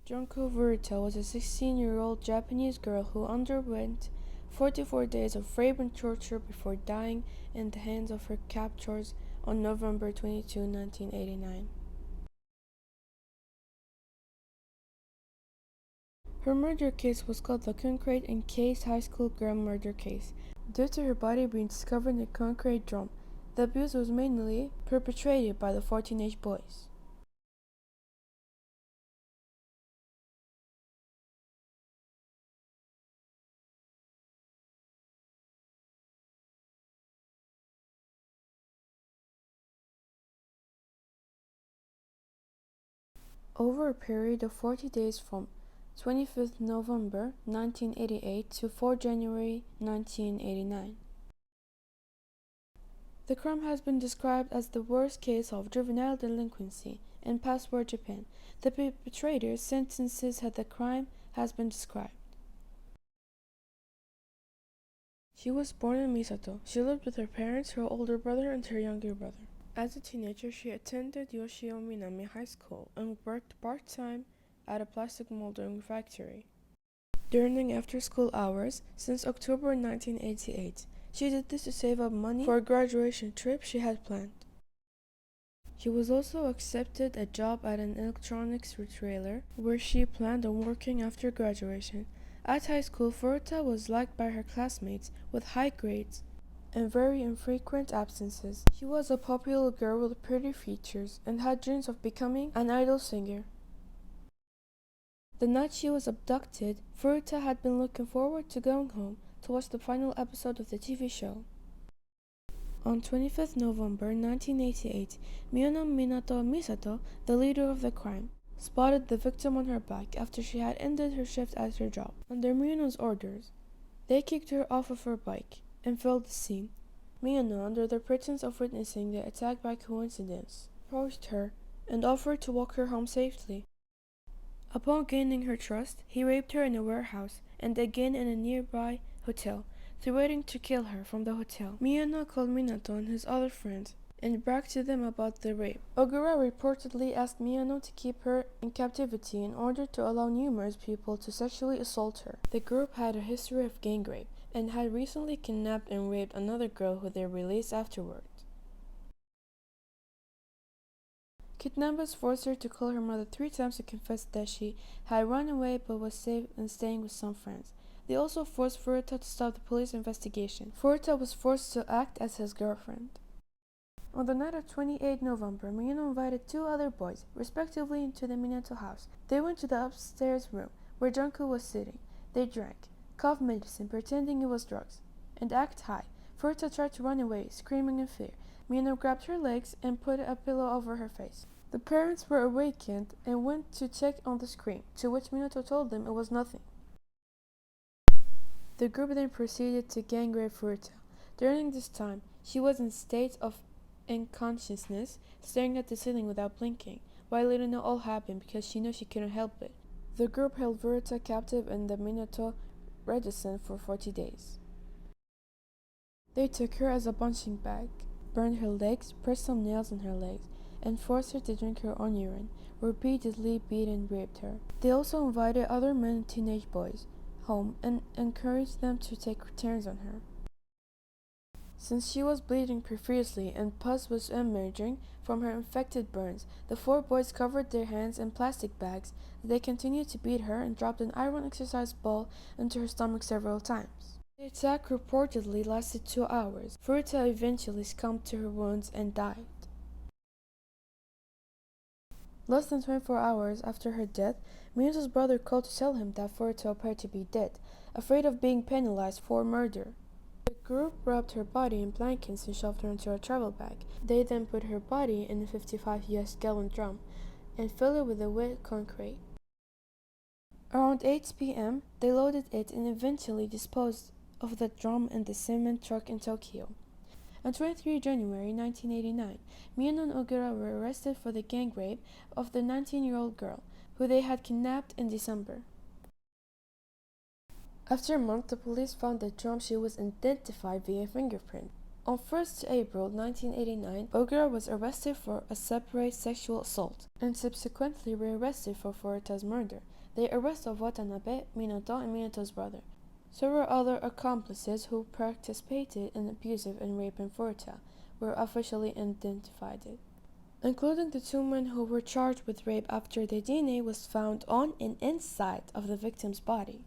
Junko Furuta was a 16-year-old Japanese girl who underwent 44 days of rape and torture before dying in the hands of her captors on November 22, 1989. Her murder case was called the Concrete Encased High School Girl Murder Case. Due to her body being discovered in a concrete drum, the abuse was mainly perpetrated by the 4 teenage boys. Over a period of 40 days from 25th November 1988 to 4 January 1989. The crime has been described as the worst case of juvenile delinquency in post-war Japan. The perpetrator's sentences at the crime has been described. She was born in Misato. She lived with her parents, her older brother, and her younger brother. As a teenager, she attended Yoshio Minami High School and worked part-time at a plastic molding factory. During after-school hours, since October 1988, she did this to save up money for a graduation trip she had planned. She was also accepted a job at an electronics retailer where she planned on working after graduation. At high school, Furuta was liked by her classmates with high grades and very infrequent absences. She was a popular girl with pretty features and had dreams of becoming an idol singer. The night she was abducted, Furuta had been looking forward to going home to watch the final episode of the TV show. On 25th November 1988, Miyono Minato Misato, the leader of the crime, spotted the victim on her bike after she had ended her shift at her job. Under Miyono's orders, they kicked her off of her bike and filled the scene. Miyono, under the pretense of witnessing the attack by coincidence, approached her and offered to walk her home safely. Upon gaining her trust, he raped her in a warehouse and again in a nearby hotel, threatening to kill her from the hotel. Miyono called Minato and his other friends and bragged to them about the rape. Ogura reportedly asked Miyono to keep her in captivity in order to allow numerous people to sexually assault her. The group had a history of gang rape and had recently kidnapped and raped another girl who they released afterwards. Kidnappers forced her to call her mother 3 times to confess that she had run away but was safe and staying with some friends. They also forced Furuta to stop the police investigation. Furuta was forced to act as his girlfriend. On the night of 28 November, Miyono invited 2 other boys, respectively, into the Minato house. They went to the upstairs room, where Junko was sitting. They drank cough medicine, pretending it was drugs, and acted high. Furuta tried to run away, screaming in fear. Miyono grabbed her legs and put a pillow over her face. The parents were awakened and went to check on the scream, to which Minato told them it was nothing. The group then proceeded to gang rape Furuta. During this time, she was in state of unconsciousness, staring at the ceiling without blinking, while letting it all happen because she knew she couldn't help it. The group held Furuta captive in the Minato residence for 40 days. They took her as a punching bag, burned her legs, pressed some nails in her legs, and forced her to drink her own urine, repeatedly beat and raped her. They also invited other men and teenage boys home and encouraged them to take turns on her. Since she was bleeding profusely and pus was emerging from her infected burns, the 4 boys covered their hands in plastic bags. They continued to beat her and dropped an iron exercise ball into her stomach several times. The attack reportedly lasted 2 hours. Furuta eventually succumbed to her wounds and died. Less than 24 hours after her death, Miyono's brother called to tell him that Furuta appeared to be dead, afraid of being penalized for murder. The group wrapped her body in blankets and shoved her into a travel bag. They then put her body in a 55 US-gallon drum and filled it with a wet concrete. Around 8 p.m., they loaded it and eventually disposed of the drum in the cement truck in Tokyo. On 23 January 1989, Miyono and Ogura were arrested for the gang rape of the 19-year-old girl, who they had kidnapped in December. After a month, the police found the drum. She was identified via fingerprint. On 1st April 1989, Ogura was arrested for a separate sexual assault and subsequently rearrested for Furuta's murder. They arrested Watanabe, Minato, and Minato's brother. Several other accomplices who participated in abusive and rape in Furta were officially identified, including the two men who were charged with rape after their DNA was found on and inside of the victim's body.